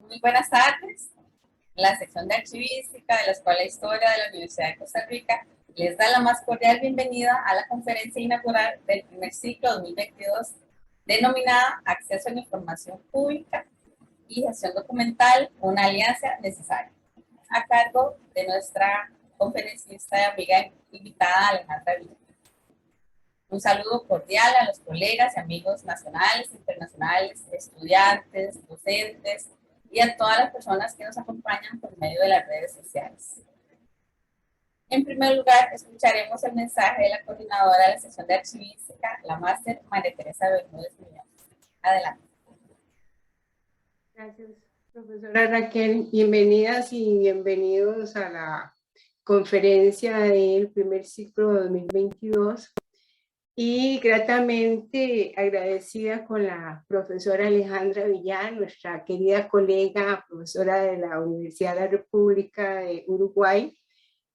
Muy buenas tardes. La sección de archivística de la Escuela de Historia de la Universidad de Costa Rica les da la más cordial bienvenida a la conferencia inaugural del primer ciclo 2022 denominada Acceso a la Información Pública y Gestión Documental, una alianza necesaria, a cargo de nuestra conferencista y amiga invitada Alejandra Villar. Un saludo cordial a los colegas y amigos nacionales, internacionales, estudiantes, docentes y a todas las personas que nos acompañan por medio de las redes sociales. En primer lugar, escucharemos el mensaje de la coordinadora de la sección de archivística, la máster María Teresa Bermúdez Muñoz. Adelante. Gracias, profesora Raquel. Bienvenidas y bienvenidos a la conferencia del primer ciclo 2022. Y gratamente agradecida con la profesora Alejandra Villar, nuestra querida colega, profesora de la Universidad de la República de Uruguay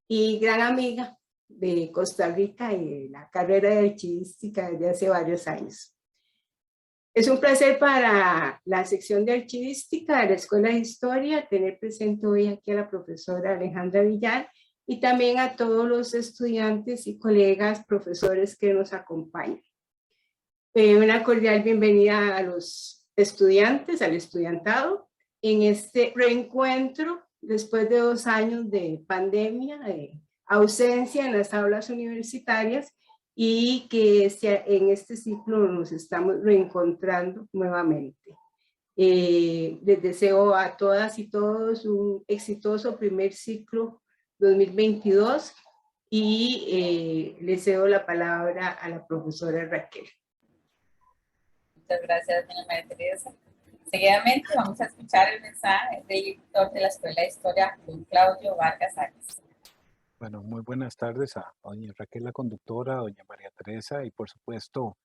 y gran amiga de Costa Rica y de la carrera de archivística desde hace varios años. Es un placer para la sección de archivística de la Escuela de Historia tener presente hoy aquí a la profesora Alejandra Villar y también a todos los estudiantes y colegas profesores que nos acompañan. Una cordial bienvenida a los estudiantes, al estudiantado, en este reencuentro después de 2 años de pandemia, de ausencia en las aulas universitarias, y que en este ciclo nos estamos reencontrando nuevamente. Les deseo a todas y todos un exitoso primer ciclo 2022 y les cedo la palabra a la profesora Raquel. Muchas gracias, doña María Teresa. Seguidamente vamos a escuchar el mensaje del director de la Escuela de Historia, don Claudio Vargas Arias. Bueno, muy buenas tardes a doña Raquel, la conductora, a doña María Teresa y por supuesto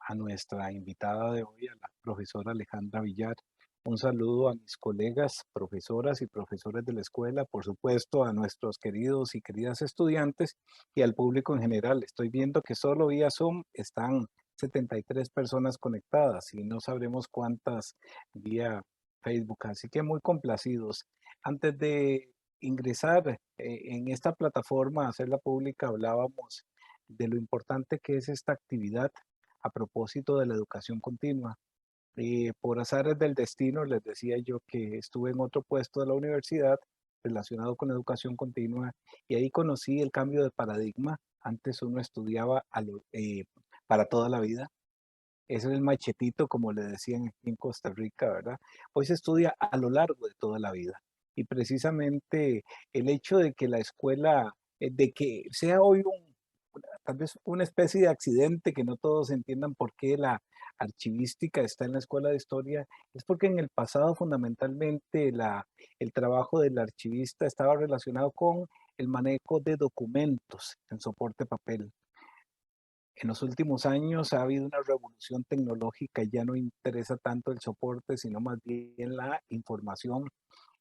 a nuestra invitada de hoy, a la profesora Alejandra Villar. Un saludo a mis colegas, profesoras y profesores de la escuela, por supuesto a nuestros queridos y queridas estudiantes y al público en general. Estoy viendo que solo vía Zoom están 73 personas conectadas y no sabremos cuántas vía Facebook, así que muy complacidos. Antes de ingresar en esta plataforma, hacerla pública, hablábamos de lo importante que es esta actividad a propósito de la educación continua. Por azares del destino, les decía yo que estuve en otro puesto de la universidad relacionado con la educación continua y ahí conocí el cambio de paradigma. Antes uno estudiaba para toda la vida. Ese es el machetito, como le decían aquí en Costa Rica, ¿verdad? Hoy se estudia a lo largo de toda la vida. Y precisamente el hecho de que la escuela, de que sea hoy tal vez una especie de accidente, que no todos entiendan por qué la archivística está en la escuela de historia, es porque en el pasado fundamentalmente el trabajo del archivista estaba relacionado con el manejo de documentos en soporte papel. En los últimos años ha habido una revolución tecnológica, ya no interesa tanto el soporte, sino más bien la información.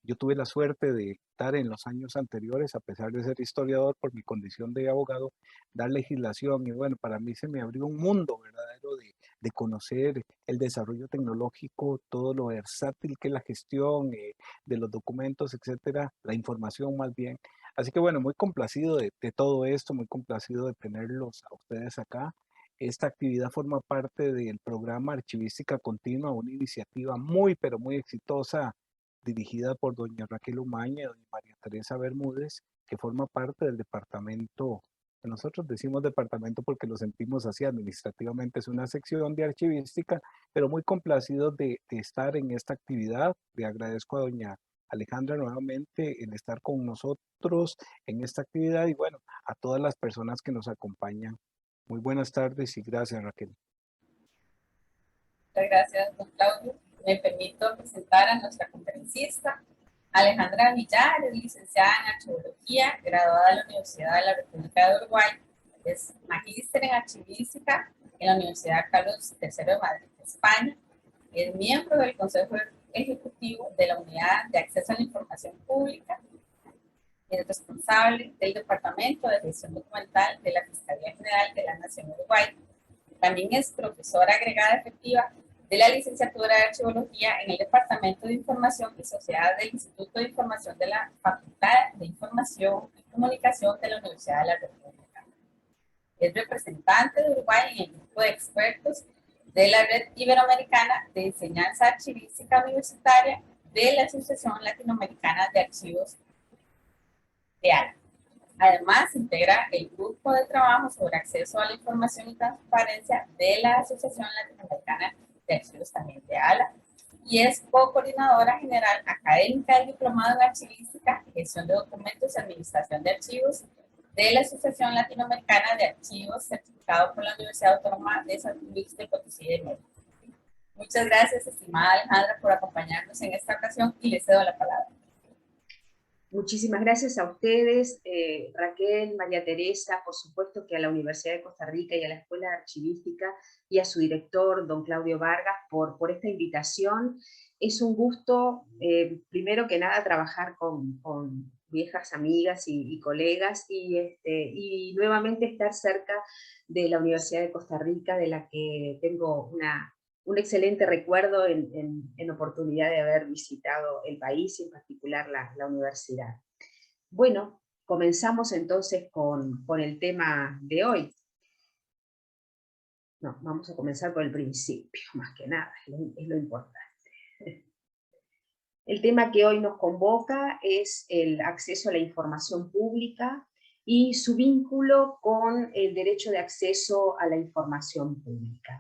Yo tuve la suerte de estar en los años anteriores, a pesar de ser historiador por mi condición de abogado, dar legislación y bueno, para mí se me abrió un mundo verdadero de conocer el desarrollo tecnológico, todo lo versátil que es la gestión de los documentos, etcétera, la información más bien. Así que bueno, muy complacido de todo esto, muy complacido de tenerlos a ustedes acá. Esta actividad forma parte del programa Archivística Continua, una iniciativa muy, pero muy exitosa dirigida por doña Raquel Umaña y doña María Teresa Bermúdez, que forma parte del departamento, que nosotros decimos departamento porque lo sentimos así, administrativamente es una sección de archivística, pero muy complacidos de estar en esta actividad. Le agradezco a doña Alejandra nuevamente en estar con nosotros en esta actividad y bueno, a todas las personas que nos acompañan. Muy buenas tardes y gracias, Raquel. Muchas gracias, don Claudio. Me permito presentar a nuestra conferencista, Alejandra Villar, es licenciada en Archeología, graduada de la Universidad de la República de Uruguay, es magíster en Archivística en la Universidad Carlos III de Madrid, España, es miembro del Consejo Ejecutivo de la Unidad de Acceso a la Información Pública, es responsable del Departamento de Gestión Documental de la Fiscalía General de la Nación Uruguay. También es profesora agregada efectiva de la licenciatura de Archivología en el Departamento de Información y Sociedad del Instituto de Información de la Facultad de Información y Comunicación de la Universidad de la República. Es representante de Uruguay en el grupo de expertos de la Red Iberoamericana de Enseñanza Archivística Universitaria de la Asociación Latinoamericana de Archivos de ALA. Además, integra el grupo de trabajo sobre acceso a la información y transparencia de la Asociación Latinoamericana de Archivos también de ALA y es co-coordinadora general académica del Diplomado en Archivística, Gestión de Documentos y Administración de Archivos de la Asociación Latinoamericana de Archivos, certificado por la Universidad Autónoma de San Luis de Potosí de México. Muchas gracias, estimada Alejandra, por acompañarnos en esta ocasión y le cedo la palabra. Muchísimas gracias a ustedes, Raquel, María Teresa, por supuesto que a la Universidad de Costa Rica y a la Escuela de Archivística y a su director, don Claudio Vargas, por esta invitación. Es un gusto, primero que nada, trabajar con viejas amigas y colegas y nuevamente estar cerca de la Universidad de Costa Rica, de la que tengo un excelente recuerdo en oportunidad de haber visitado el país y en particular la universidad. Bueno, comenzamos entonces con el tema de hoy. No, vamos a comenzar por el principio, más que nada, es lo importante. El tema que hoy nos convoca es el acceso a la información pública y su vínculo con el derecho de acceso a la información pública.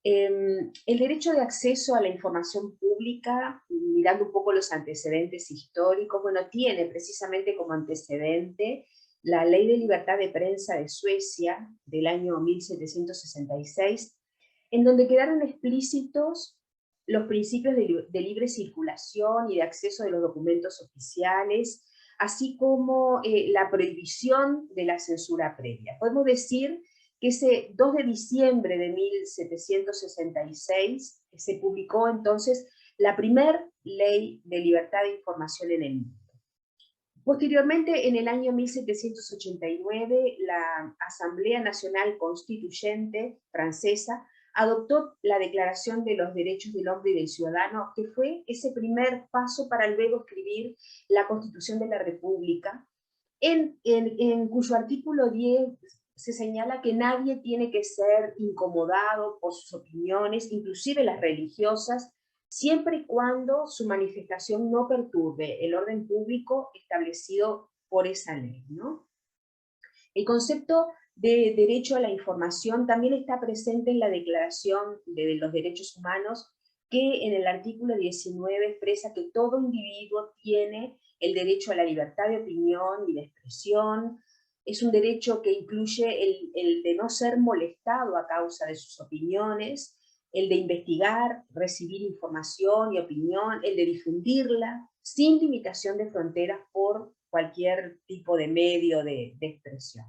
El derecho de acceso a la información pública, mirando un poco los antecedentes históricos, bueno, tiene precisamente como antecedente la Ley de Libertad de Prensa de Suecia del año 1766, en donde quedaron explícitos los principios de libre circulación y de acceso de los documentos oficiales, así como la prohibición de la censura previa. Podemos decir que ese 2 de diciembre de 1766 se publicó entonces la primera ley de libertad de información en el mundo. Posteriormente, en el año 1789, la Asamblea Nacional Constituyente francesa adoptó la Declaración de los Derechos del Hombre y del Ciudadano, que fue ese primer paso para luego escribir la Constitución de la República, en cuyo artículo 10 se señala que nadie tiene que ser incomodado por sus opiniones, inclusive las religiosas, siempre y cuando su manifestación no perturbe el orden público establecido por esa ley, ¿no? El concepto de derecho a la información también está presente en la Declaración de los Derechos Humanos, que en el artículo 19 expresa que todo individuo tiene el derecho a la libertad de opinión y de expresión. Es un derecho que incluye el de no ser molestado a causa de sus opiniones, el de investigar, recibir información y opinión, el de difundirla, sin limitación de fronteras por cualquier tipo de medio de expresión.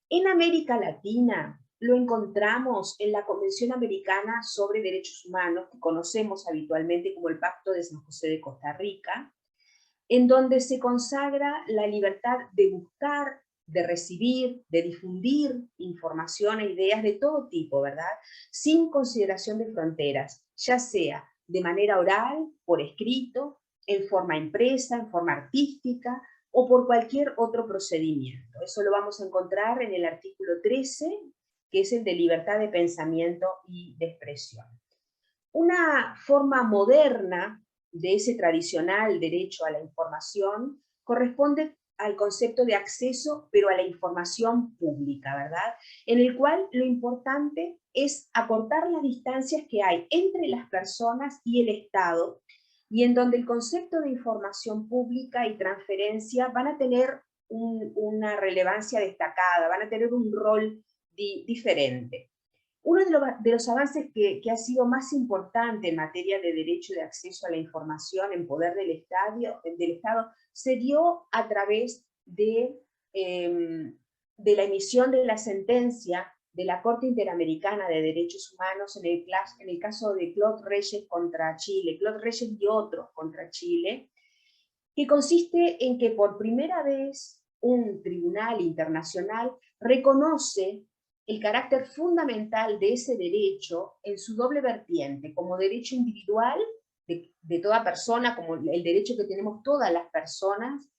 En América Latina lo encontramos en la Convención Americana sobre Derechos Humanos, que conocemos habitualmente como el Pacto de San José de Costa Rica, en donde se consagra la libertad de buscar, de recibir, de difundir información e ideas de todo tipo, ¿verdad? Sin consideración de fronteras, ya sea de manera oral, por escrito, en forma impresa, en forma artística, o por cualquier otro procedimiento. Eso lo vamos a encontrar en el artículo 13, que es el de libertad de pensamiento y de expresión. Una forma moderna de ese tradicional derecho a la información corresponde al concepto de acceso, pero a la información pública, ¿verdad? En el cual lo importante es acortar las distancias que hay entre las personas y el Estado, y en donde el concepto de información pública y transferencia van a tener una relevancia destacada, van a tener un rol diferente. Uno de los avances que ha sido más importante en materia de derecho de acceso a la información en poder del Estado se dio a través de la emisión de la sentencia de la Corte Interamericana de Derechos Humanos en el caso de Claude Reyes contra Chile, Claude Reyes y otros contra Chile, que consiste en que por primera vez un tribunal internacional reconoce el carácter fundamental de ese derecho en su doble vertiente, como derecho individual de toda persona, como el derecho que tenemos todas las personas,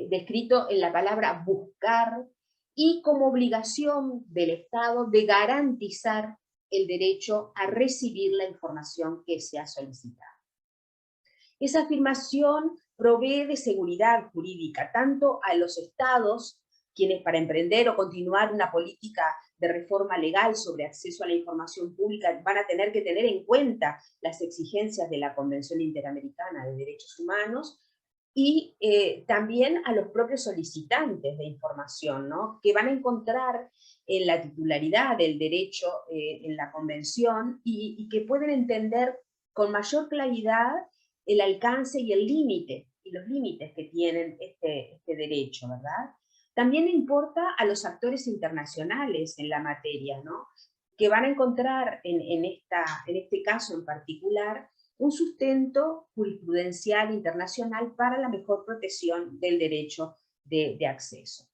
descrito en la palabra buscar, y como obligación del Estado de garantizar el derecho a recibir la información que se ha solicitado. Esa afirmación provee de seguridad jurídica tanto a los Estados, quienes para emprender o continuar una política de reforma legal sobre acceso a la información pública van a tener que tener en cuenta las exigencias de la Convención Interamericana de Derechos Humanos, y también a los propios solicitantes de información, ¿no? Que van a encontrar en la titularidad del derecho en la Convención y que pueden entender con mayor claridad el alcance y el límite, y los límites que tienen este derecho, ¿verdad? También importa a los actores internacionales en la materia, ¿no? Que van a encontrar en este caso en particular un sustento jurisprudencial internacional para la mejor protección del derecho de acceso.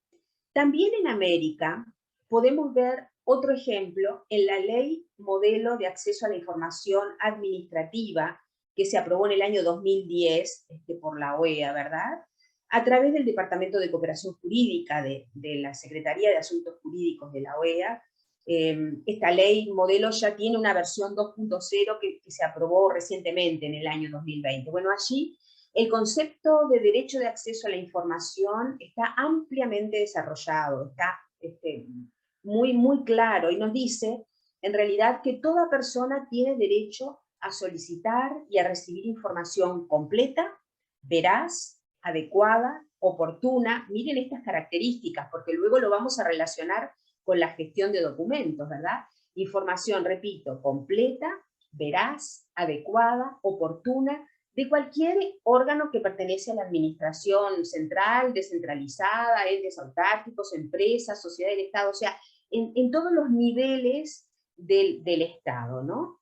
También en América podemos ver otro ejemplo en la Ley Modelo de Acceso a la Información Administrativa, que se aprobó en el año 2010 por la OEA, ¿verdad? A través del Departamento de Cooperación Jurídica de la Secretaría de Asuntos Jurídicos de la OEA. Esta ley modelo ya tiene una versión 2.0 que se aprobó recientemente en el año 2020. Bueno, allí el concepto de derecho de acceso a la información está ampliamente desarrollado, está muy claro, y nos dice en realidad que toda persona tiene derecho a solicitar y a recibir información completa, veraz, adecuada, oportuna. Miren estas características, porque luego lo vamos a relacionar con la gestión de documentos, ¿verdad? Información, repito, completa, veraz, adecuada, oportuna, de cualquier órgano que pertenece a la administración central, descentralizada, entes autárquicos, empresas, sociedad del Estado, o sea, en todos los niveles del Estado, ¿no?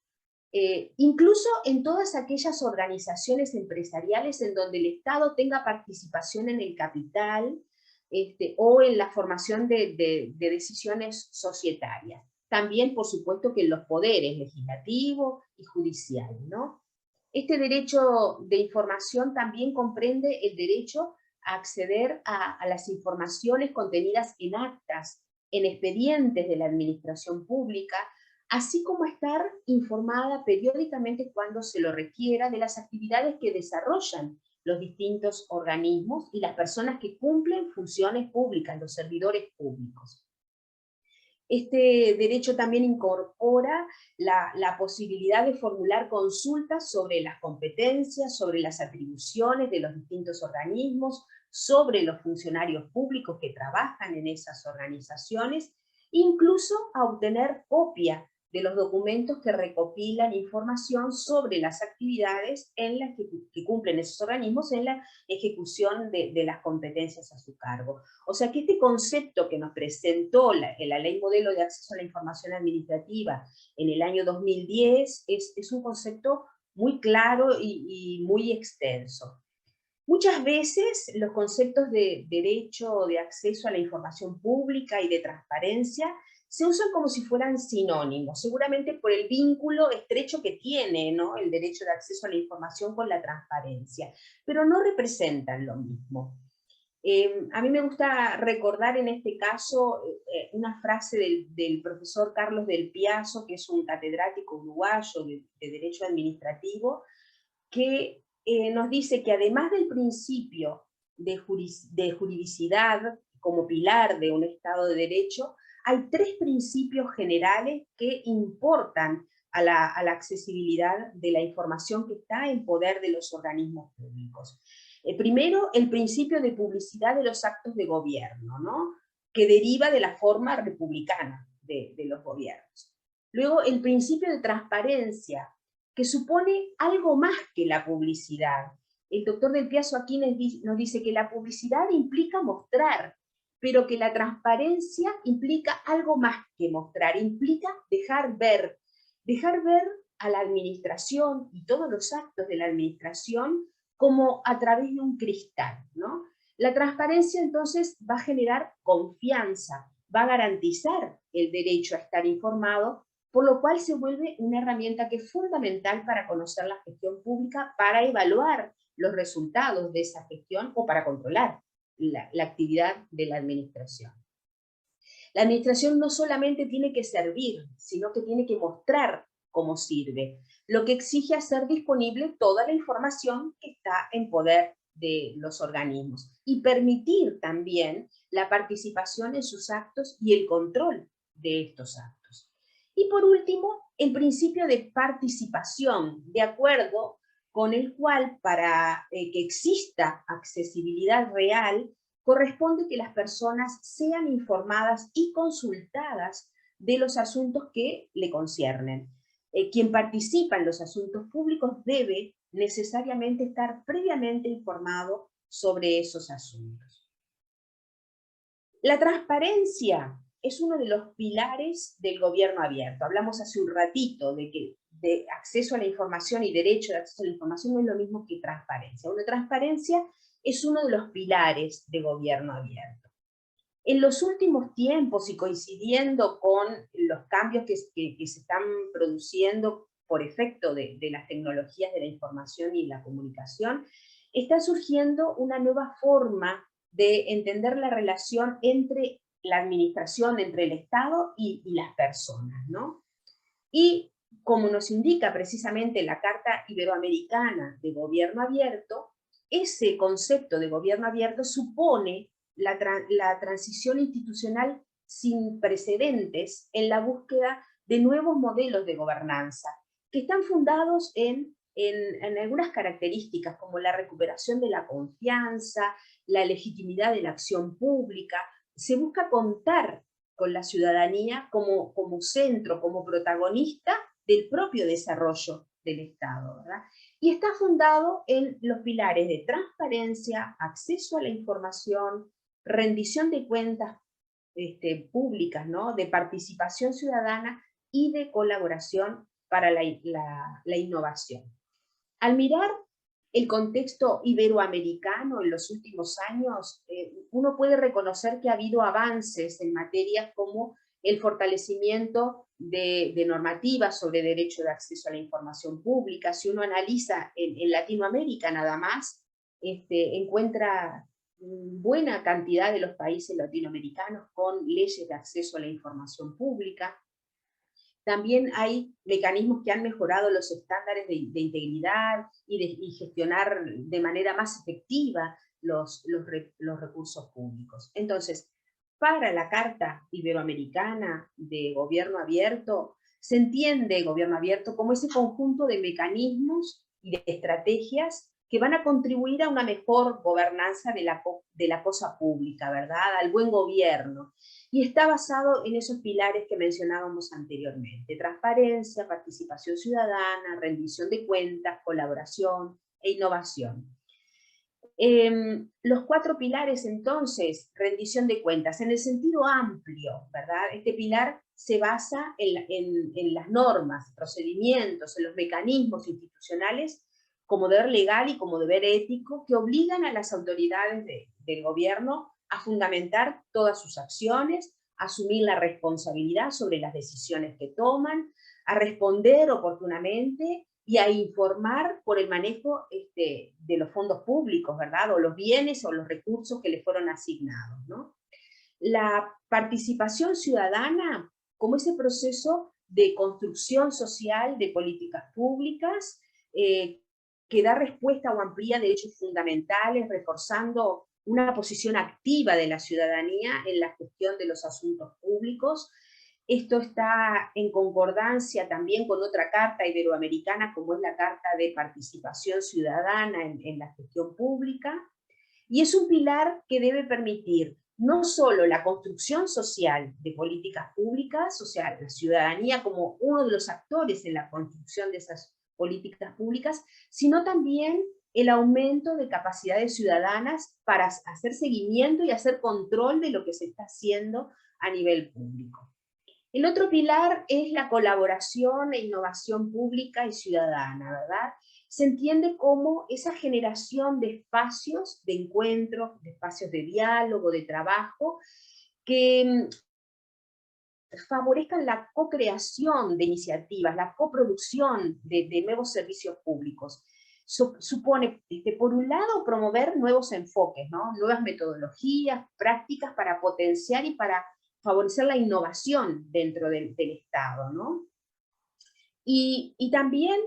Incluso en todas aquellas organizaciones empresariales en donde el Estado tenga participación en el capital, o en la formación de decisiones societarias. También, por supuesto, que en los poderes legislativo y judicial, ¿no? Este derecho de información también comprende el derecho a acceder a las informaciones contenidas en actas, en expedientes de la administración pública, así como estar informada periódicamente cuando se lo requiera de las actividades que desarrollan los distintos organismos y las personas que cumplen funciones públicas, los servidores públicos. Este derecho también incorpora la posibilidad de formular consultas sobre las competencias, sobre las atribuciones de los distintos organismos, sobre los funcionarios públicos que trabajan en esas organizaciones, incluso a obtener copia de los documentos que recopilan información sobre las actividades en las que cumplen esos organismos en la ejecución de las competencias a su cargo. O sea que este concepto que nos presentó la Ley Modelo de Acceso a la Información Administrativa en el año 2010 es un concepto muy claro y muy extenso. Muchas veces los conceptos de derecho de acceso a la información pública y de transparencia se usan como si fueran sinónimos, seguramente por el vínculo estrecho que tiene, ¿no?, el derecho de acceso a la información con la transparencia, pero no representan lo mismo. A mí me gusta recordar en este caso una frase del profesor Carlos del Piazzo, que es un catedrático uruguayo de Derecho Administrativo, que nos dice que además del principio de juridicidad como pilar de un Estado de Derecho, hay tres principios generales que importan a la accesibilidad de la información que está en poder de los organismos públicos. Primero, el principio de publicidad de los actos de gobierno, ¿no?, que deriva de la forma republicana de los gobiernos. Luego, el principio de transparencia, que supone algo más que la publicidad. El doctor del Piazzo aquí nos dice que la publicidad implica mostrar, pero que la transparencia implica algo más que mostrar, implica dejar ver a la administración y todos los actos de la administración como a través de un cristal, ¿no? La transparencia entonces va a generar confianza va a garantizar el derecho a estar informado, por lo cual se vuelve una herramienta que es fundamental para conocer la gestión pública, para evaluar los resultados de esa gestión o para controlar la actividad de la administración. La administración no solamente tiene que servir, sino que tiene que mostrar cómo sirve, lo que exige hacer disponible toda la información que está en poder de los organismos y permitir también la participación en sus actos y el control de estos actos. Y por último, el principio de participación, de acuerdo con el cual para que exista accesibilidad real, corresponde que las personas sean informadas y consultadas de los asuntos que le conciernen. Quien participa en los asuntos públicos debe necesariamente estar previamente informado sobre esos asuntos. La transparencia es uno de los pilares del gobierno abierto. Hablamos hace un ratito de que de acceso a la información y derecho de acceso a la información no es lo mismo que transparencia. Una transparencia es uno de los pilares de gobierno abierto. En los últimos tiempos y coincidiendo con los cambios que se están produciendo por efecto de las tecnologías de la información y la comunicación, está surgiendo una nueva forma de entender la relación entre la administración, entre el Estado y las personas, ¿no? Y como nos indica precisamente la Carta Iberoamericana de Gobierno Abierto, ese concepto de gobierno abierto supone la transición institucional sin precedentes en la búsqueda de nuevos modelos de gobernanza, que están fundados en algunas características como la recuperación de la confianza, la legitimidad de la acción pública. Se busca contar con la ciudadanía como centro, como protagonista del propio desarrollo del Estado, ¿verdad? Y está fundado en los pilares de transparencia, acceso a la información, rendición de cuentas públicas, ¿no? De participación ciudadana y de colaboración para la innovación. Al mirar el contexto iberoamericano en los últimos años, uno puede reconocer que ha habido avances en materias como el fortalecimiento de normativas sobre derecho de acceso a la información pública. Si uno analiza en Latinoamérica nada más, encuentra buena cantidad de los países latinoamericanos con leyes de acceso a la información pública. También hay mecanismos que han mejorado los estándares de integridad y gestionar de manera más efectiva los recursos públicos. Entonces, para la Carta Iberoamericana de Gobierno Abierto, se entiende gobierno abierto como ese conjunto de mecanismos y de estrategias que van a contribuir a una mejor gobernanza de la cosa pública, ¿verdad? Al buen gobierno. Y está basado en esos pilares que mencionábamos anteriormente: transparencia, participación ciudadana, rendición de cuentas, colaboración e innovación. Los 4 pilares, entonces, rendición de cuentas, en el sentido amplio, ¿verdad? Este pilar se basa en las normas, procedimientos, en los mecanismos institucionales como deber legal y como deber ético que obligan a las autoridades del gobierno a fundamentar todas sus acciones, a asumir la responsabilidad sobre las decisiones que toman, a responder oportunamente y a informar por el manejo de los fondos públicos, ¿verdad? O los bienes o los recursos que les fueron asignados, ¿no? La participación ciudadana como ese proceso de construcción social de políticas públicas que da respuesta o amplía derechos fundamentales, reforzando una posición activa de la ciudadanía en la gestión de los asuntos públicos. Esto está en concordancia también con otra carta iberoamericana, como es la Carta de Participación Ciudadana en la Gestión Pública, y es un pilar que debe permitir no solo la construcción social de políticas públicas, o sea, la ciudadanía como uno de los actores en la construcción de esas políticas públicas, sino también el aumento de capacidades ciudadanas para hacer seguimiento y hacer control de lo que se está haciendo a nivel público. El otro pilar es la colaboración e innovación pública y ciudadana, ¿verdad? Se entiende como esa generación de espacios de encuentro, de espacios de diálogo, de trabajo, que favorezcan la co-creación de iniciativas, la coproducción de nuevos servicios públicos. Supone, por un lado, promover nuevos enfoques, ¿no? Nuevas metodologías, prácticas para potenciar y para favorecer la innovación dentro del Estado, ¿no? Y también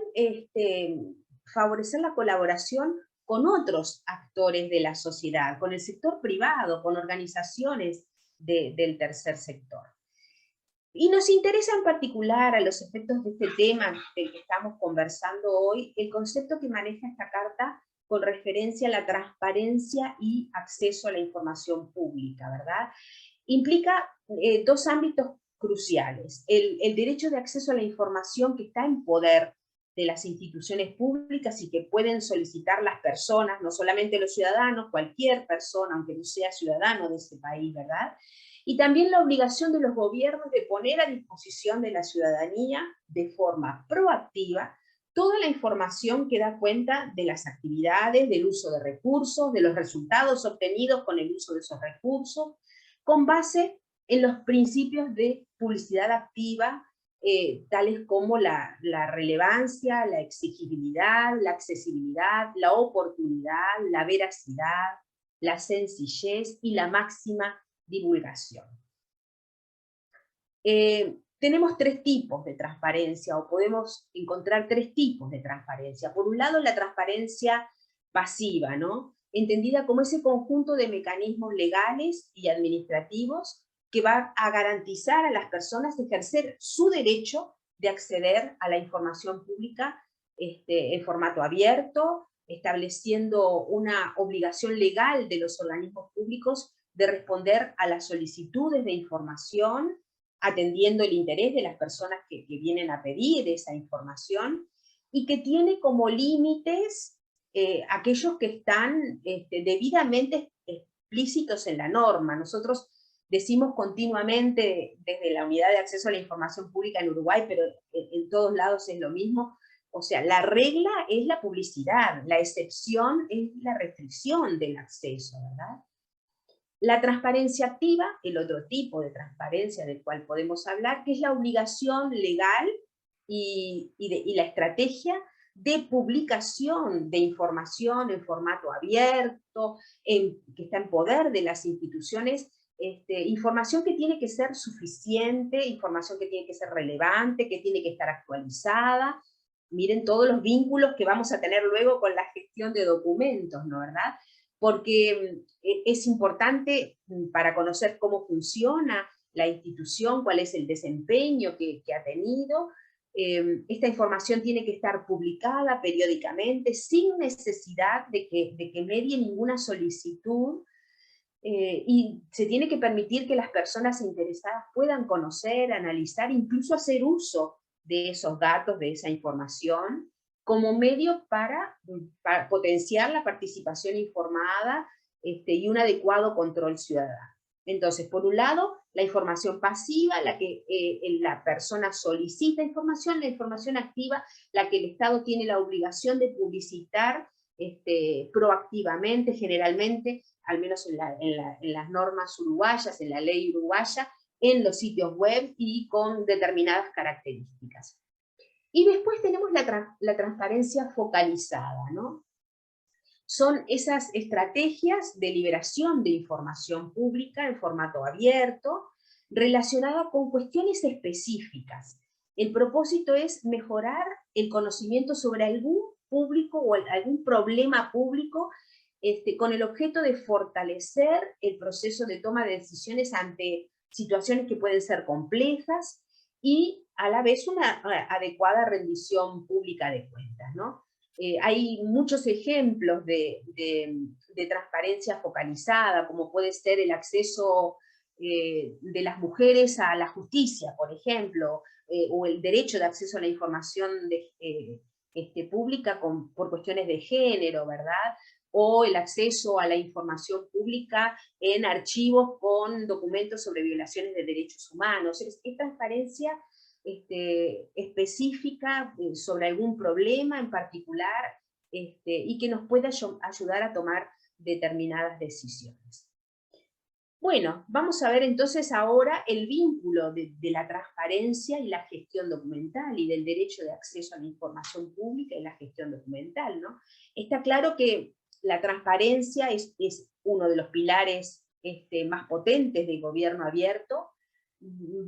favorecer la colaboración con otros actores de la sociedad, con el sector privado, con organizaciones del tercer sector. Y nos interesa en particular, a los efectos de este tema del que estamos conversando hoy, el concepto que maneja esta carta con referencia a la transparencia y acceso a la información pública, ¿verdad? Implica dos ámbitos cruciales. El derecho de acceso a la información que está en poder de las instituciones públicas y que pueden solicitar las personas, no solamente los ciudadanos, cualquier persona, aunque no sea ciudadano de ese país, ¿verdad? Y también la obligación de los gobiernos de poner a disposición de la ciudadanía de forma proactiva toda la información que da cuenta de las actividades, del uso de recursos, de los resultados obtenidos con el uso de esos recursos, con base en los principios de publicidad activa, tales como la relevancia, la exigibilidad, la accesibilidad, la oportunidad, la veracidad, la sencillez y la máxima divulgación. Tenemos tres tipos de transparencia, o podemos encontrar tres tipos de transparencia. Por un lado, la transparencia pasiva, ¿no? Entendida como ese conjunto de mecanismos legales y administrativos que va a garantizar a las personas ejercer su derecho de acceder a la información pública en formato abierto, estableciendo una obligación legal de los organismos públicos de responder a las solicitudes de información, atendiendo el interés de las personas que vienen a pedir esa información, y que tiene como límites aquellos que están debidamente explícitos en la norma. Nosotros decimos continuamente desde la Unidad de Acceso a la Información Pública en Uruguay, pero en todos lados es lo mismo, o sea, la regla es la publicidad, la excepción es la restricción del acceso, ¿verdad? La transparencia activa, el otro tipo de transparencia del cual podemos hablar, que es la obligación legal y la estrategia de publicación de información en formato abierto, que está en poder de las instituciones, información que tiene que ser suficiente, información que tiene que ser relevante, que tiene que estar actualizada. Miren todos los vínculos que vamos a tener luego con la gestión de documentos, ¿no, verdad? Porque es importante para conocer cómo funciona la institución, cuál es el desempeño que ha tenido. Esta información tiene que estar publicada periódicamente, sin necesidad de que medie ninguna solicitud, y se tiene que permitir que las personas interesadas puedan conocer, analizar, incluso hacer uso de esos datos, de esa información, como medio para potenciar la participación informada y un adecuado control ciudadano. Entonces, por un lado, la información pasiva, la que la persona solicita información, la información activa, la que el Estado tiene la obligación de publicitar proactivamente, generalmente, al menos en las normas uruguayas, en la ley uruguaya, en los sitios web y con determinadas características. Y después tenemos la transparencia focalizada, ¿no? Son esas estrategias de liberación de información pública en formato abierto, relacionada con cuestiones específicas. El propósito es mejorar el conocimiento sobre algún público o algún problema público, con el objeto de fortalecer el proceso de toma de decisiones ante situaciones que pueden ser complejas, y a la vez una adecuada rendición pública de cuentas, ¿no? Hay muchos ejemplos de transparencia focalizada, como puede ser el acceso de las mujeres a la justicia, por ejemplo, o el derecho de acceso a la información pública por cuestiones de género, ¿verdad? O el acceso a la información pública en archivos con documentos sobre violaciones de derechos humanos. Es transparencia específica sobre algún problema en particular, y que nos pueda ayudar a tomar determinadas decisiones. Bueno, vamos a ver entonces ahora el vínculo de la transparencia y la gestión documental, y del derecho de acceso a la información pública y la gestión documental, ¿no? Está claro que la transparencia es uno de los pilares más potentes del gobierno abierto,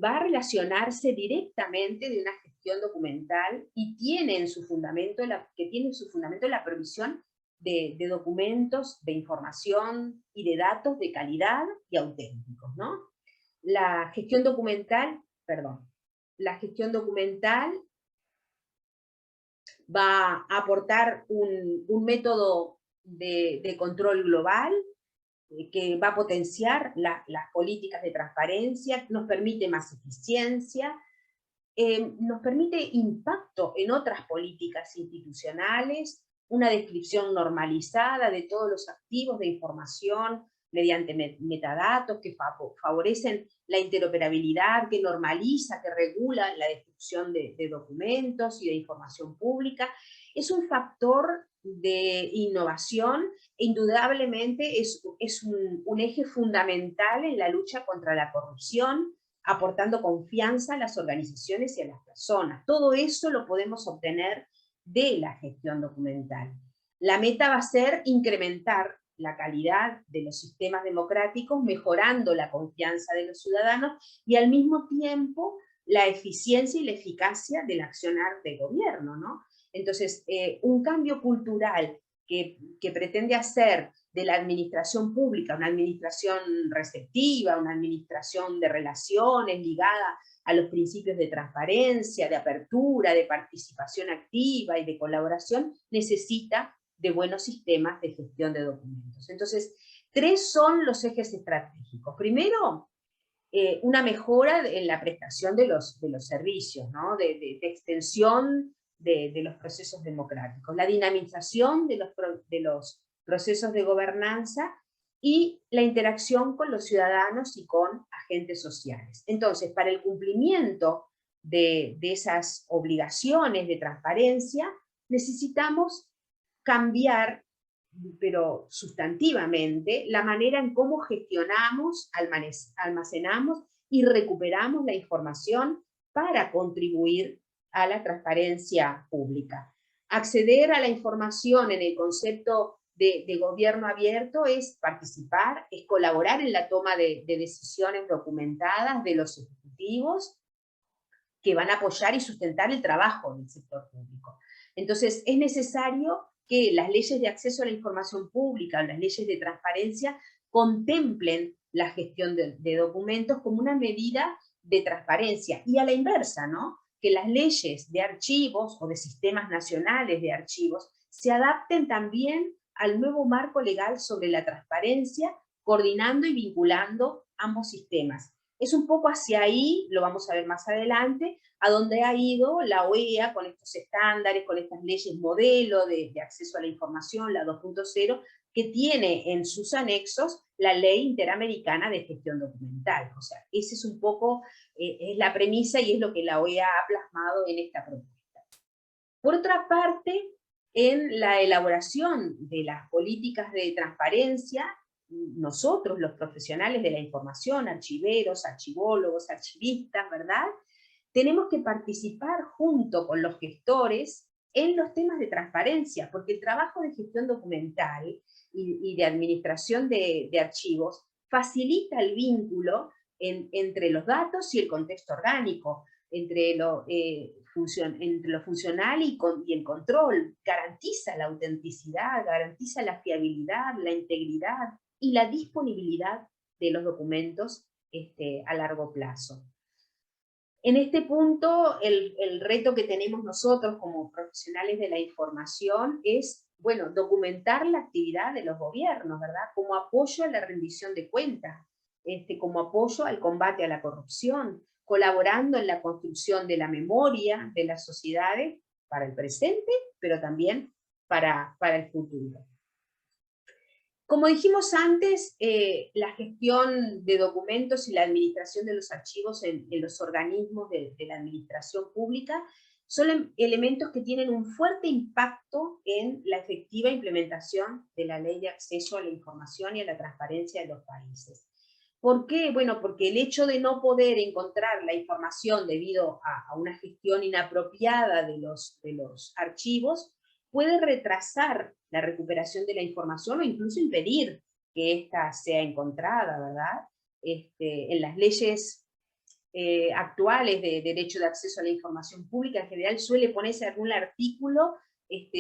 va a relacionarse directamente de una gestión documental y tiene en su fundamento la provisión de documentos, de información y de datos de calidad y auténticos, ¿no? La gestión documental va a aportar un método de control global que va a potenciar las políticas de transparencia, nos permite más eficiencia, nos permite impacto en otras políticas institucionales, una descripción normalizada de todos los activos de información mediante metadatos que favorecen la interoperabilidad, que normaliza, que regula la destrucción de documentos y de información pública. Es un factor de innovación e indudablemente es un eje fundamental en la lucha contra la corrupción, aportando confianza a las organizaciones y a las personas. Todo eso lo podemos obtener de la gestión documental. La meta va a ser incrementar la calidad de los sistemas democráticos, mejorando la confianza de los ciudadanos y al mismo tiempo la eficiencia y la eficacia del accionar de gobierno, ¿no? Entonces, un cambio cultural que pretende hacer de la administración pública una administración receptiva, una administración de relaciones ligada a los principios de transparencia, de apertura, de participación activa y de colaboración, necesita de buenos sistemas de gestión de documentos. Entonces, 3 son los ejes estratégicos. Primero, una mejora en la prestación de los servicios, ¿no? de extensión de los procesos democráticos, la dinamización de los procesos de gobernanza y la interacción con los ciudadanos y con agentes sociales. Entonces, para el cumplimiento de esas obligaciones de transparencia, necesitamos cambiar, pero sustantivamente, la manera en cómo gestionamos, almacenamos y recuperamos la información para contribuir a la transparencia pública. Acceder a la información en el concepto de gobierno abierto es participar, es colaborar en la toma de decisiones documentadas de los ejecutivos que van a apoyar y sustentar el trabajo del sector público. Entonces, es necesario que las leyes de acceso a la información pública, las leyes de transparencia, contemplen la gestión de documentos como una medida de transparencia, y a la inversa, ¿no? Que las leyes de archivos o de sistemas nacionales de archivos se adapten también al nuevo marco legal sobre la transparencia, coordinando y vinculando ambos sistemas. Es un poco hacia ahí, lo vamos a ver más adelante, a donde ha ido la OEA con estos estándares, con estas leyes modelo de acceso a la información, la 2.0, que tiene en sus anexos la Ley Interamericana de Gestión Documental. O sea, ese es un poco, es la premisa y es lo que la OEA ha plasmado en esta propuesta. Por otra parte, en la elaboración de las políticas de transparencia, nosotros, los profesionales de la información, archiveros, archivólogos, archivistas, ¿verdad?, tenemos que participar junto con los gestores en los temas de transparencia, porque el trabajo de gestión documental y de administración de archivos facilita el vínculo entre los datos y el contexto orgánico, entre lo funcional y el control, garantiza la autenticidad, garantiza la fiabilidad, la integridad y la disponibilidad de los documentos a largo plazo. En este punto, el reto que tenemos nosotros como profesionales de la información es, bueno, documentar la actividad de los gobiernos, ¿verdad? Como apoyo a la rendición de cuentas, como apoyo al combate a la corrupción, colaborando en la construcción de la memoria de las sociedades para el presente, pero también para el futuro. Como dijimos antes, la gestión de documentos y la administración de los archivos en los organismos de la administración pública son elementos que tienen un fuerte impacto en la efectiva implementación de la Ley de Acceso a la Información y a la Transparencia de los países. ¿Por qué? Bueno, porque el hecho de no poder encontrar la información debido a una gestión inapropiada de los archivos puede retrasar la recuperación de la información o incluso impedir que ésta sea encontrada, ¿verdad? En las leyes actuales de derecho de acceso a la información pública, en general suele ponerse algún artículo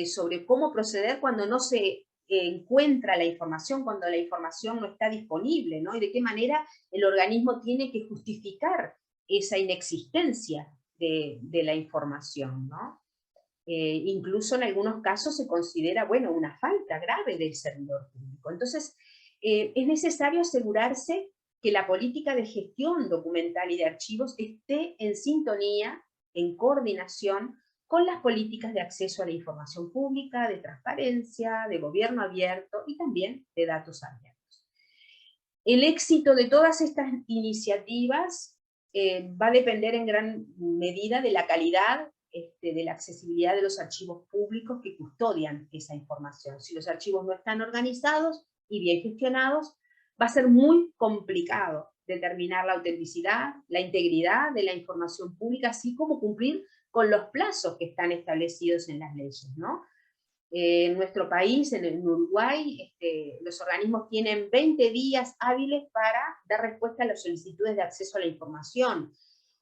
sobre cómo proceder cuando no se encuentra la información, cuando la información no está disponible, ¿no? Y de qué manera el organismo tiene que justificar esa inexistencia de la información, ¿no? Incluso en algunos casos se considera, bueno, una falta grave del servidor público. Entonces, es necesario asegurarse que la política de gestión documental y de archivos esté en sintonía, en coordinación con las políticas de acceso a la información pública, de transparencia, de gobierno abierto y también de datos abiertos. El éxito de todas estas iniciativas va a depender en gran medida de la calidad, de la accesibilidad de los archivos públicos que custodian esa información. Si los archivos no están organizados y bien gestionados, va a ser muy complicado determinar la autenticidad, la integridad de la información pública, así como cumplir con los plazos que están establecidos en las leyes, ¿no? En nuestro país, en Uruguay, los organismos tienen 20 días hábiles para dar respuesta a las solicitudes de acceso a la información.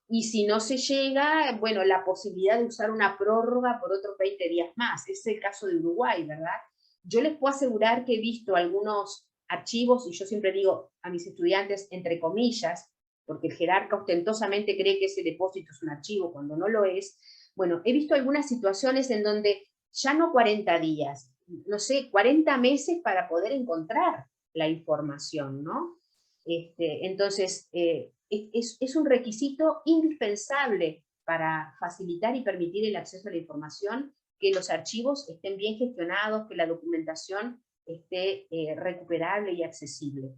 Y si no se llega, bueno, la posibilidad de usar una prórroga por otros 20 días más. Ese es el caso de Uruguay, ¿verdad? Yo les puedo asegurar que he visto algunos archivos, y yo siempre digo a mis estudiantes, entre comillas, porque el jerarca ostentosamente cree que ese depósito es un archivo cuando no lo es. Bueno, he visto algunas situaciones en donde ya no 40 días, no sé, 40 meses para poder encontrar la información, ¿no? Entonces, es un requisito indispensable para facilitar y permitir el acceso a la información, que los archivos estén bien gestionados, que la documentación esté recuperable y accesible.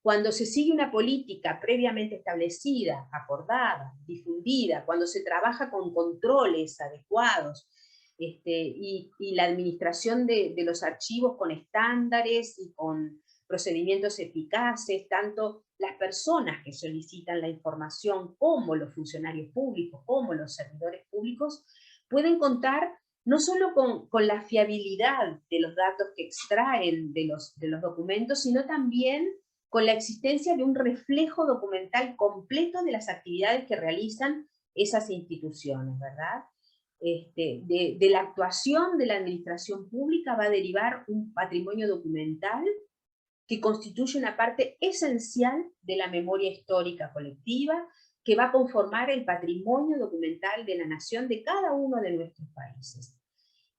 Cuando se sigue una política previamente establecida, acordada, difundida, cuando se trabaja con controles adecuados, y la administración de los archivos con estándares y con procedimientos eficaces, tanto las personas que solicitan la información como los funcionarios públicos, como los servidores públicos, pueden contar no solo con la fiabilidad de los datos que extraen de los documentos, sino también con la existencia de un reflejo documental completo de las actividades que realizan esas instituciones, ¿verdad? De la actuación de la administración pública va a derivar un patrimonio documental que constituye una parte esencial de la memoria histórica colectiva, que va a conformar el patrimonio documental de la nación de cada uno de nuestros países.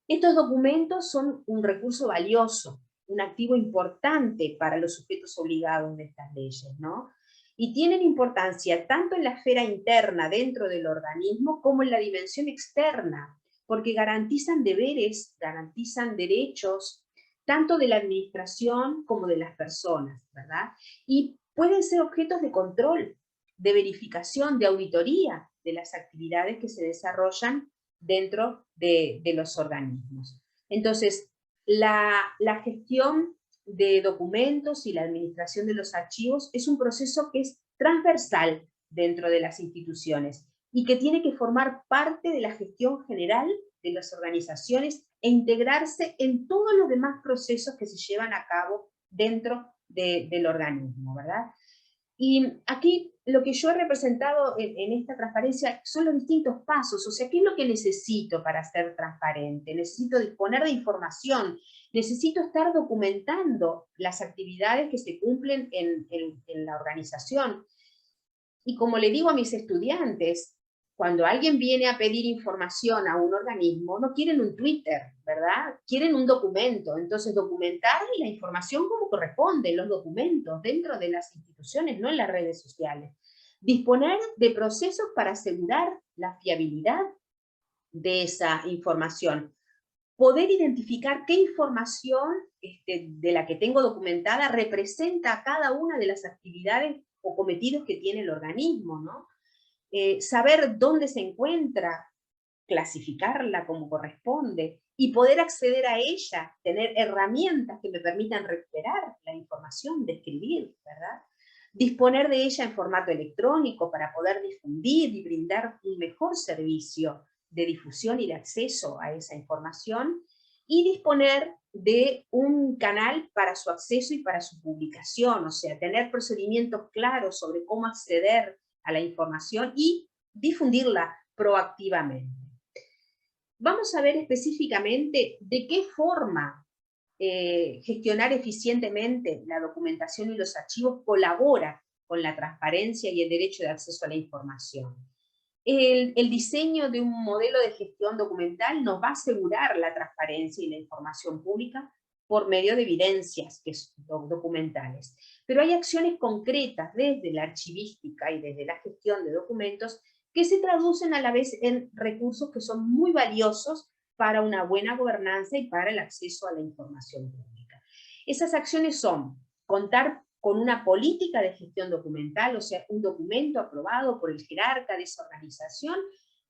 Estos documentos son un recurso valioso, un activo importante para los sujetos obligados de estas leyes, ¿no? Y tienen importancia tanto en la esfera interna dentro del organismo como en la dimensión externa, porque garantizan deberes, garantizan derechos, tanto de la administración como de las personas, ¿verdad? Y pueden ser objetos de control, de verificación, de auditoría de las actividades que se desarrollan dentro de los organismos. Entonces, la gestión de documentos y la administración de los archivos es un proceso que es transversal dentro de las instituciones y que tiene que formar parte de la gestión general de las organizaciones e integrarse en todos los demás procesos que se llevan a cabo dentro del organismo, ¿verdad? Y aquí lo que yo he representado en esta transparencia son los distintos pasos, o sea, ¿qué es lo que necesito para ser transparente? Necesito disponer de información, necesito estar documentando las actividades que se cumplen en la organización. Y como le digo a mis estudiantes, cuando alguien viene a pedir información a un organismo, no quieren un Twitter, ¿verdad? Quieren un documento. Entonces, documentar la información como corresponde, los documentos, dentro de las instituciones, no en las redes sociales. Disponer de procesos para asegurar la fiabilidad de esa información. Poder identificar qué información de la que tengo documentada representa a cada una de las actividades o cometidos que tiene el organismo, ¿no? Saber dónde se encuentra, clasificarla como corresponde y poder acceder a ella, tener herramientas que me permitan recuperar la información, describir, ¿verdad? disponer de ella en formato electrónico para poder difundir y brindar un mejor servicio de difusión y de acceso a esa información, y disponer de un canal para su acceso y para su publicación, o sea, tener procedimientos claros sobre cómo acceder a la información y difundirla proactivamente. Vamos a ver específicamente de qué forma gestionar eficientemente la documentación y los archivos colabora con la transparencia y el derecho de acceso a la información. El diseño de un modelo de gestión documental nos va a asegurar la transparencia y la información pública por medio de evidencias documentales. Pero hay acciones concretas desde la archivística y desde la gestión de documentos que se traducen a la vez en recursos que son muy valiosos para una buena gobernanza y para el acceso a la información pública. Esas acciones son contar con una política de gestión documental, o sea, un documento aprobado por el jerarca de esa organización,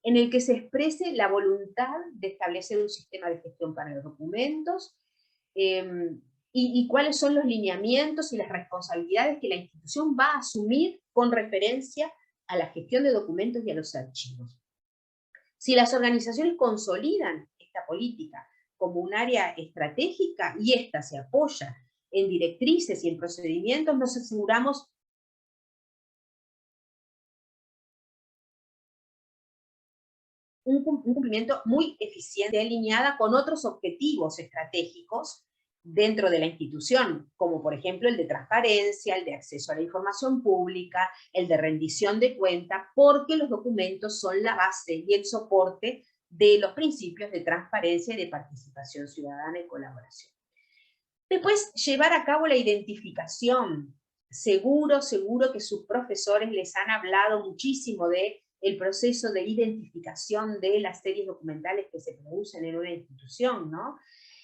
en el que se exprese la voluntad de establecer un sistema de gestión para los documentos, y cuáles son los lineamientos y las responsabilidades que la institución va a asumir con referencia a la gestión de documentos y a los archivos. Si las organizaciones consolidan esta política como un área estratégica y ésta se apoya en directrices y en procedimientos, nos aseguramos un cumplimiento muy eficiente, alineada con otros objetivos estratégicos dentro de la institución, como por ejemplo el de transparencia, el de acceso a la información pública, el de rendición de cuentas, porque los documentos son la base y el soporte de los principios de transparencia y de participación ciudadana y colaboración. Después, llevar a cabo la identificación. Seguro que sus profesores les han hablado muchísimo del proceso de identificación de las series documentales que se producen en una institución, ¿no?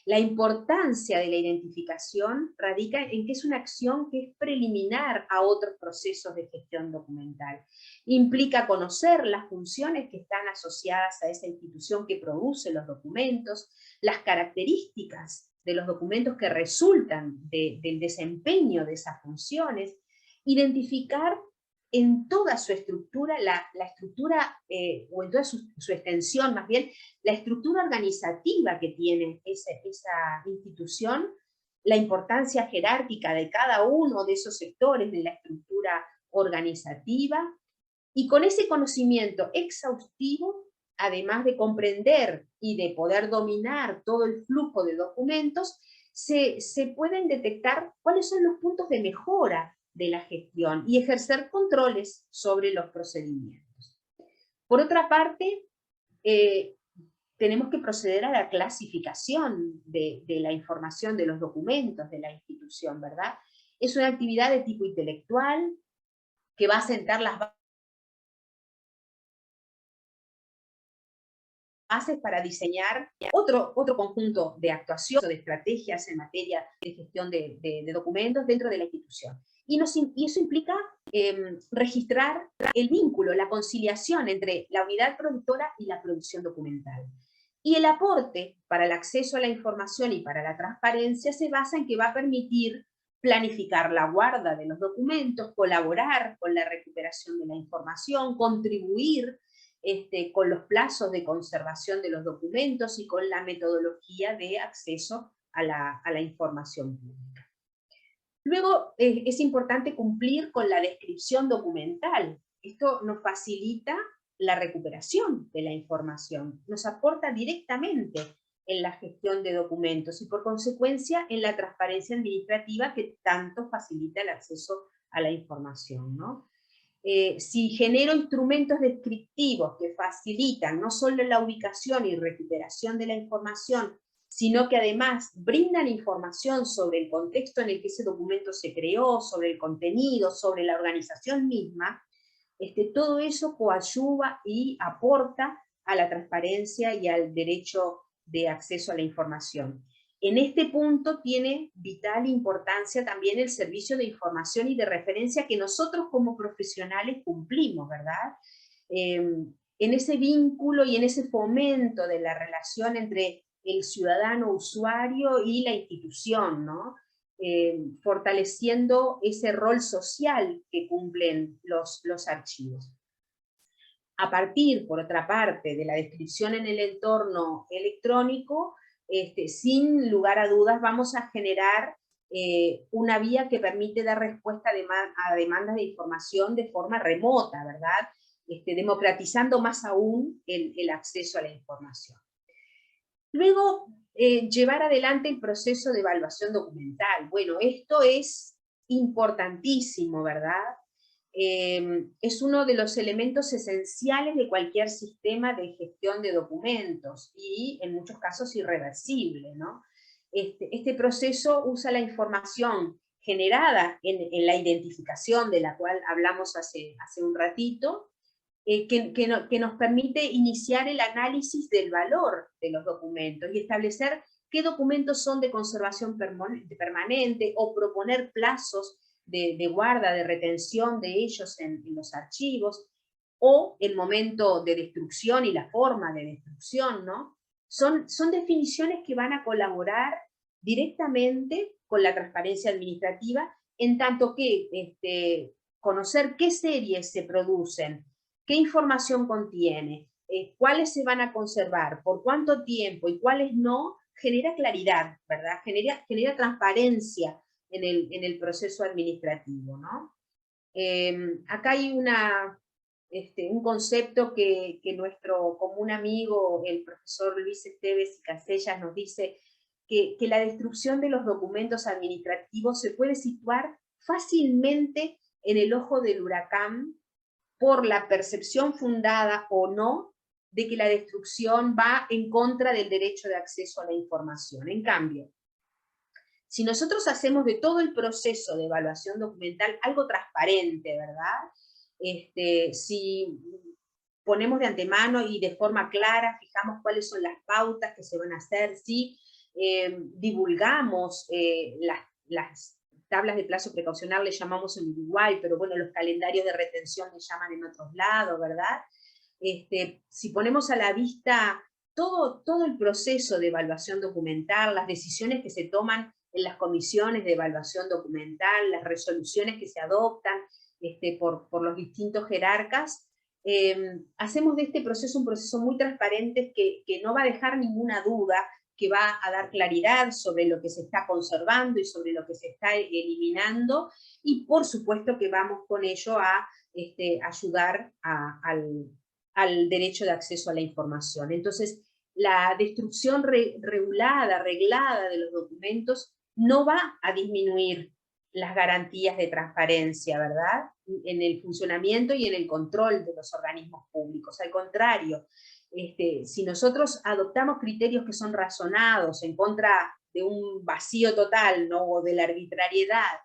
La importancia de la identificación radica en que es una acción que es preliminar a otros procesos de gestión documental. Implica conocer las funciones que están asociadas a esa institución que produce los documentos, las características de los documentos que resultan del desempeño de esas funciones, identificar en toda su estructura, la estructura, o en toda su extensión más bien, la estructura organizativa que tiene esa institución, la importancia jerárquica de cada uno de esos sectores de la estructura organizativa, y con ese conocimiento exhaustivo, además de comprender y de poder dominar todo el flujo de documentos, se pueden detectar cuáles son los puntos de mejora de la gestión y ejercer controles sobre los procedimientos. Por otra parte, tenemos que proceder a la clasificación de la información, de los documentos de la institución, ¿verdad? Es una actividad de tipo intelectual que va a sentar las bases para diseñar otro conjunto de actuaciones o de estrategias en materia de gestión de documentos dentro de la institución. Y eso implica registrar el vínculo, la conciliación entre la unidad productora y la producción documental. Y el aporte para el acceso a la información y para la transparencia se basa en que va a permitir planificar la guarda de los documentos, colaborar con la recuperación de la información, contribuir con los plazos de conservación de los documentos y con la metodología de acceso a la información pública. Luego, es importante cumplir con la descripción documental. Esto nos facilita la recuperación de la información, nos aporta directamente en la gestión de documentos y por consecuencia en la transparencia administrativa que tanto facilita el acceso a la información, ¿no? Si genero instrumentos descriptivos que facilitan no solo la ubicación y recuperación de la información, sino que además brindan información sobre el contexto en el que ese documento se creó, sobre el contenido, sobre la organización misma, todo eso coadyuva y aporta a la transparencia y al derecho de acceso a la información. En este punto tiene vital importancia también el servicio de información y de referencia que nosotros como profesionales cumplimos, ¿verdad? En ese vínculo y en ese fomento de la relación entre el ciudadano usuario y la institución, ¿no? fortaleciendo ese rol social que cumplen los archivos. A partir, por otra parte, de la descripción en el entorno electrónico, sin lugar a dudas vamos a generar una vía que permite dar respuesta a demandas de información de forma remota, ¿verdad? Democratizando más aún el acceso a la información. Luego, llevar adelante el proceso de evaluación documental. Bueno, esto es importantísimo, ¿verdad? Es uno de los elementos esenciales de cualquier sistema de gestión de documentos y en muchos casos irreversible, ¿no? Este proceso usa la información generada en la identificación de la cual hablamos hace un ratito, que nos permite iniciar el análisis del valor de los documentos y establecer qué documentos son de conservación permanente o proponer plazos de guarda, de retención de ellos en los archivos, o el momento de destrucción y la forma de destrucción, ¿no? Son definiciones que van a colaborar directamente con la transparencia administrativa, en tanto que conocer qué series se producen, qué información contiene, cuáles se van a conservar, por cuánto tiempo y cuáles no, genera claridad, ¿verdad? Genera transparencia en el proceso administrativo, ¿no? Acá hay un concepto que nuestro común amigo, el profesor Luis Esteves y Casellas, nos dice que la destrucción de los documentos administrativos se puede situar fácilmente en el ojo del huracán por la percepción fundada o no de que la destrucción va en contra del derecho de acceso a la información. En cambio, si nosotros hacemos de todo el proceso de evaluación documental algo transparente, ¿verdad? Si ponemos de antemano y de forma clara, fijamos cuáles son las pautas que se van a hacer, si divulgamos las tablas de plazo precaucional, le llamamos en Uruguay, pero bueno, los calendarios de retención le llaman en otros lados, ¿verdad? Si ponemos a la vista todo el proceso de evaluación documental, las decisiones que se toman en las comisiones de evaluación documental, las resoluciones que se adoptan por los distintos jerarcas, hacemos de este proceso un proceso muy transparente que no va a dejar ninguna duda, que va a dar claridad sobre lo que se está conservando y sobre lo que se está eliminando, y por supuesto que vamos con ello a ayudar al derecho de acceso a la información. Entonces, la destrucción regulada, reglada de los documentos no va a disminuir las garantías de transparencia, ¿verdad? En el funcionamiento y en el control de los organismos públicos. Al contrario, si nosotros adoptamos criterios que son razonados en contra de un vacío total, ¿no? O de la arbitrariedad,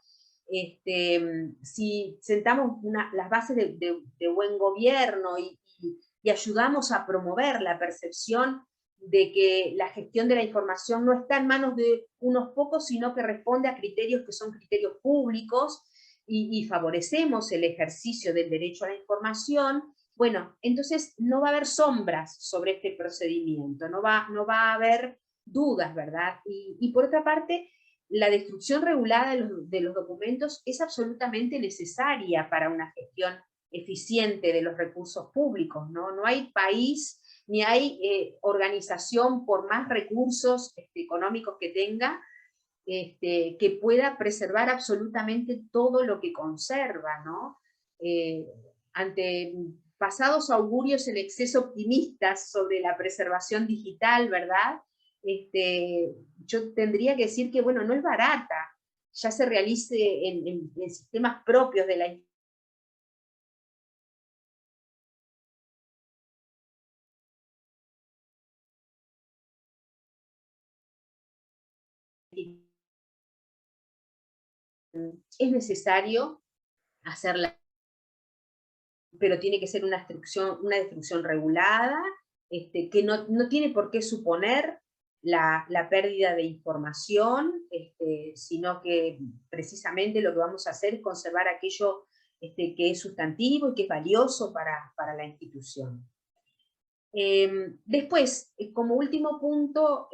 si sentamos las bases de buen gobierno y ayudamos a promover la percepción de que la gestión de la información no está en manos de unos pocos, sino que responde a criterios que son criterios públicos, y favorecemos el ejercicio del derecho a la información, bueno, entonces no va a haber sombras sobre este procedimiento, no va a haber dudas, ¿verdad? Y por otra parte, la destrucción regulada de los documentos es absolutamente necesaria para una gestión eficiente de los recursos públicos, ¿no? No hay país ni hay organización, por más recursos económicos que tenga, que pueda preservar absolutamente todo lo que conserva, ¿no? Ante pasados augurios en exceso optimistas sobre la preservación digital, ¿verdad? Yo tendría que decir que, bueno, no es barata, ya se realice en sistemas propios de la es necesario hacerla, pero tiene que ser una destrucción regulada, que no tiene por qué suponer la pérdida de información, sino que precisamente lo que vamos a hacer es conservar aquello que es sustantivo y que es valioso para la institución. Después, como último punto,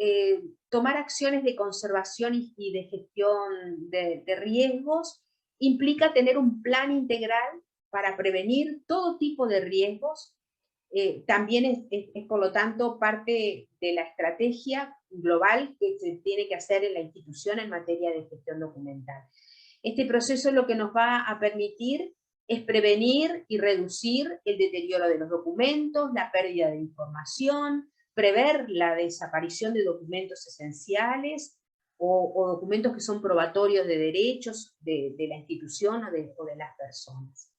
tomar acciones de conservación y de gestión de riesgos implica tener un plan integral para prevenir todo tipo de riesgos. También es, por lo tanto, parte de la estrategia global que se tiene que hacer en la institución en materia de gestión documental. Este proceso lo que nos va a permitir es prevenir y reducir el deterioro de los documentos, la pérdida de información, prever la desaparición de documentos esenciales o documentos que son probatorios de derechos de la institución o de las personas.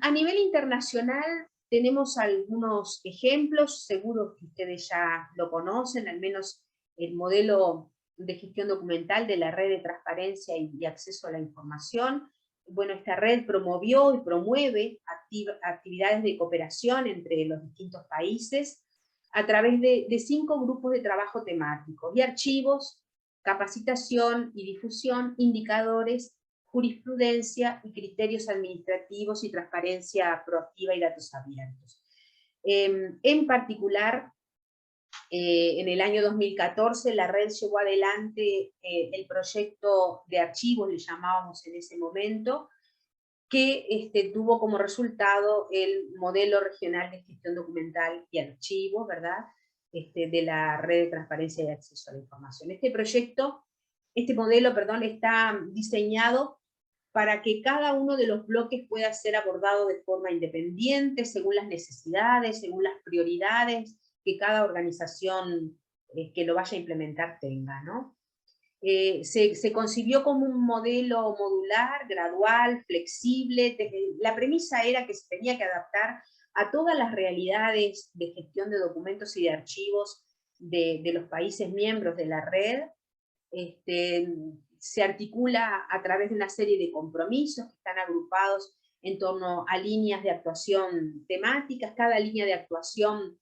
A nivel internacional tenemos algunos ejemplos, seguro que ustedes ya lo conocen, al menos el modelo de gestión documental de la Red de Transparencia y Acceso a la Información. Bueno, esta red promovió y promueve actividades de cooperación entre los distintos países a través de 5 grupos de trabajo temáticos, y archivos, capacitación y difusión, indicadores, jurisprudencia y criterios administrativos y transparencia proactiva y datos abiertos. En particular, en el año 2014 la red llevó adelante el proyecto de archivos, le llamábamos en ese momento, que tuvo como resultado el modelo regional de gestión documental y archivos, ¿verdad? De la Red de Transparencia y Acceso a la Información. Este modelo, está diseñado para que cada uno de los bloques pueda ser abordado de forma independiente, según las necesidades, según las prioridades que cada organización que lo vaya a implementar tenga, ¿no? Se concibió como un modelo modular, gradual, flexible. La premisa era que se tenía que adaptar a todas las realidades de gestión de documentos y de archivos de los países miembros de la red. Se articula a través de una serie de compromisos que están agrupados en torno a líneas de actuación temáticas. Cada línea de actuación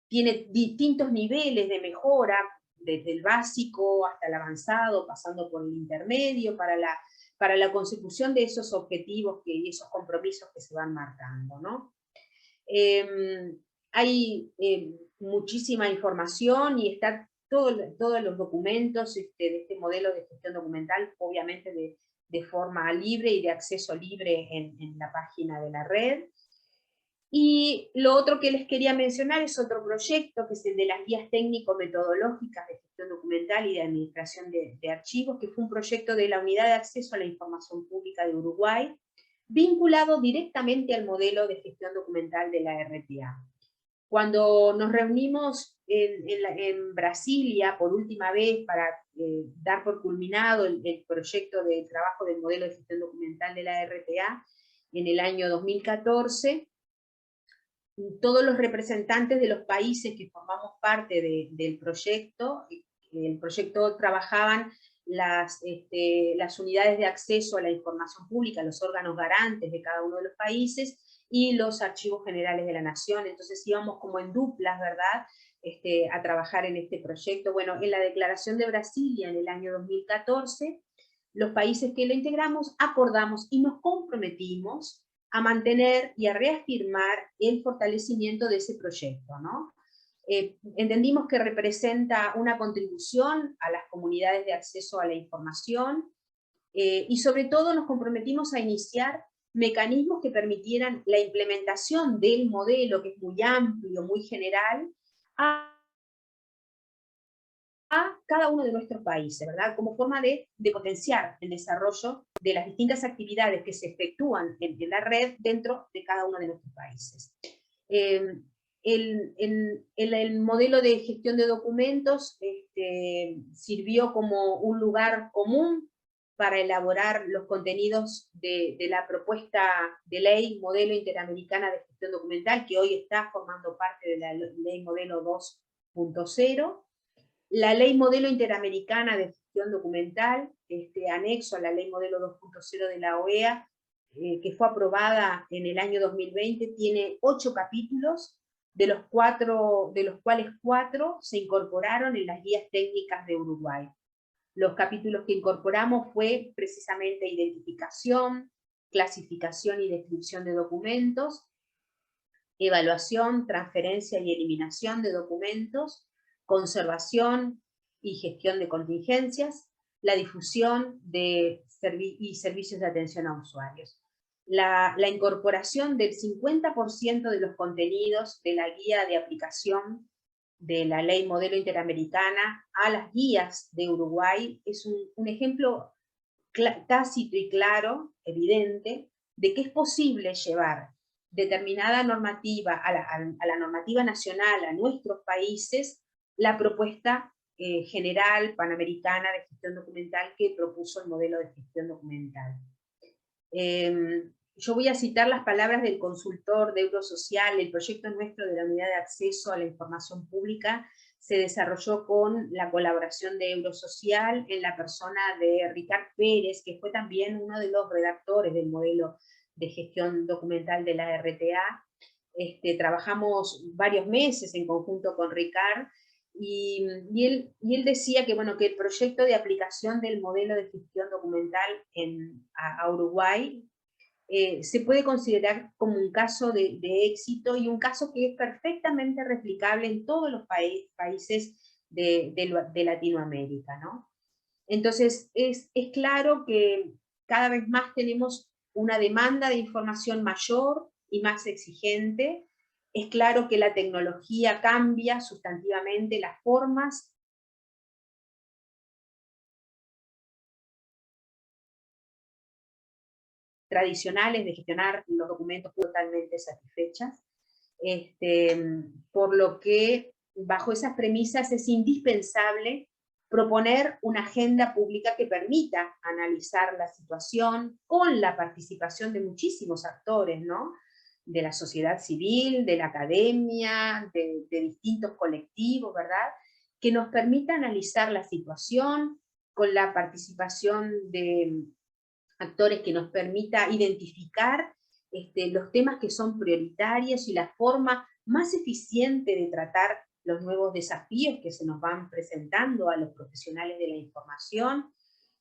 tiene distintos niveles de mejora, desde el básico hasta el avanzado, pasando por el intermedio, para la consecución de esos objetivos y esos compromisos que se van marcando, ¿no? Hay muchísima información y está todos los documentos de este modelo de gestión documental, obviamente de forma libre y de acceso libre en la página de la red. Y lo otro que les quería mencionar es otro proyecto, que es el de las guías técnico-metodológicas de gestión documental y de administración de archivos, que fue un proyecto de la Unidad de Acceso a la Información Pública de Uruguay, vinculado directamente al modelo de gestión documental de la RTA. Cuando nos reunimos en Brasilia por última vez para dar por culminado el proyecto de trabajo del modelo de gestión documental de la RTA en el año 2014, todos los representantes de los países que formamos parte del proyecto, el proyecto trabajaban las unidades de acceso a la información pública, los órganos garantes de cada uno de los países, y los archivos generales de la nación. Entonces íbamos como en duplas, ¿verdad?, a trabajar en este proyecto. Bueno, en la Declaración de Brasilia en el año 2014, los países que lo integramos acordamos y nos comprometimos a mantener y a reafirmar el fortalecimiento de ese proyecto, ¿no? Entendimos que representa una contribución a las comunidades de acceso a la información, y sobre todo nos comprometimos a iniciar mecanismos que permitieran la implementación del modelo, que es muy amplio, muy general, a cada uno de nuestros países, ¿verdad? Como forma de potenciar el desarrollo de las distintas actividades que se efectúan en la red dentro de cada uno de nuestros países. El modelo de gestión de documentos sirvió como un lugar común para elaborar los contenidos de la propuesta de ley Modelo Interamericana de Gestión Documental, que hoy está formando parte de la ley Modelo 2.0. La ley Modelo Interamericana de Gestión Documental, anexo a la ley Modelo 2.0 de la OEA, que fue aprobada en el año 2020, tiene 8 capítulos, de los cuales 4 se incorporaron en las guías técnicas de Uruguay. Los capítulos que incorporamos fue precisamente identificación, clasificación y descripción de documentos, evaluación, transferencia y eliminación de documentos, conservación y gestión de contingencias, la difusión de y servicios de atención a usuarios. La incorporación del 50% de los contenidos de la guía de aplicación de la Ley Modelo Interamericana a las guías de Uruguay es un ejemplo tácito y claro, evidente, de que es posible llevar determinada normativa a la normativa nacional, a nuestros países, la propuesta general panamericana de gestión documental que propuso el modelo de gestión documental. Yo voy a citar las palabras del consultor de Eurosocial. El proyecto nuestro de la Unidad de Acceso a la Información Pública se desarrolló con la colaboración de Eurosocial en la persona de Ricard Pérez, que fue también uno de los redactores del modelo de gestión documental de la RTA. Trabajamos varios meses en conjunto con Ricard, y él decía que, bueno, que el proyecto de aplicación del modelo de gestión documental a Uruguay se puede considerar como un caso de éxito y un caso que es perfectamente replicable en todos los países de Latinoamérica, ¿no? Entonces, es claro que cada vez más tenemos una demanda de información mayor y más exigente. Es claro que la tecnología cambia sustantivamente las formas tradicionales de gestionar los documentos totalmente satisfechas, por lo que bajo esas premisas es indispensable proponer una agenda pública que permita analizar la situación con la participación de muchísimos actores, ¿no? De la sociedad civil, de la academia, de distintos colectivos, ¿verdad? Que nos permita analizar la situación con la participación de actores que nos permita identificar los temas que son prioritarios y la forma más eficiente de tratar los nuevos desafíos que se nos van presentando a los profesionales de la información.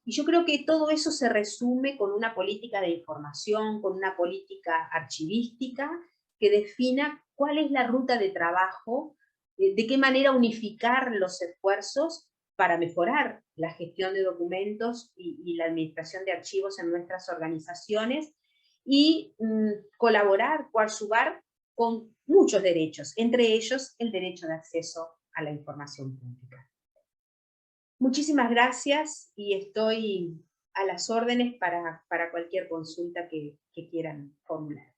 Y yo creo que todo eso se resume con una política de información, con una política archivística que defina cuál es la ruta de trabajo, de qué manera unificar los esfuerzos para mejorar la gestión de documentos y la administración de archivos en nuestras organizaciones y colaborar, coadyuvar con muchos derechos, entre ellos el derecho de acceso a la información pública. Muchísimas gracias y estoy a las órdenes para cualquier consulta que quieran formular.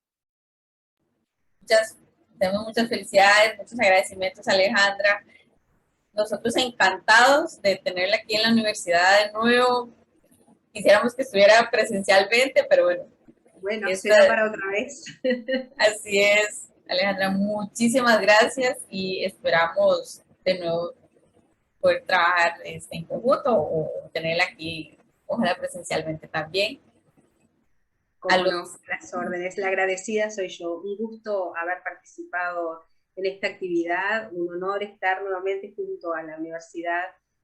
Tenemos muchas felicidades, muchos agradecimientos, Alejandra. Nosotros encantados de tenerla aquí en la universidad de nuevo. Quisiéramos que estuviera presencialmente, pero bueno. Bueno, será para otra vez. Así es, Alejandra, muchísimas gracias y esperamos de nuevo poder trabajar en conjunto o tenerla aquí, ojalá presencialmente también. Como no, las órdenes. La agradecida soy yo. Un gusto haber participado en esta actividad, un honor estar nuevamente junto a la Universidad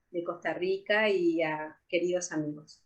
de Costa Rica y a queridos amigos.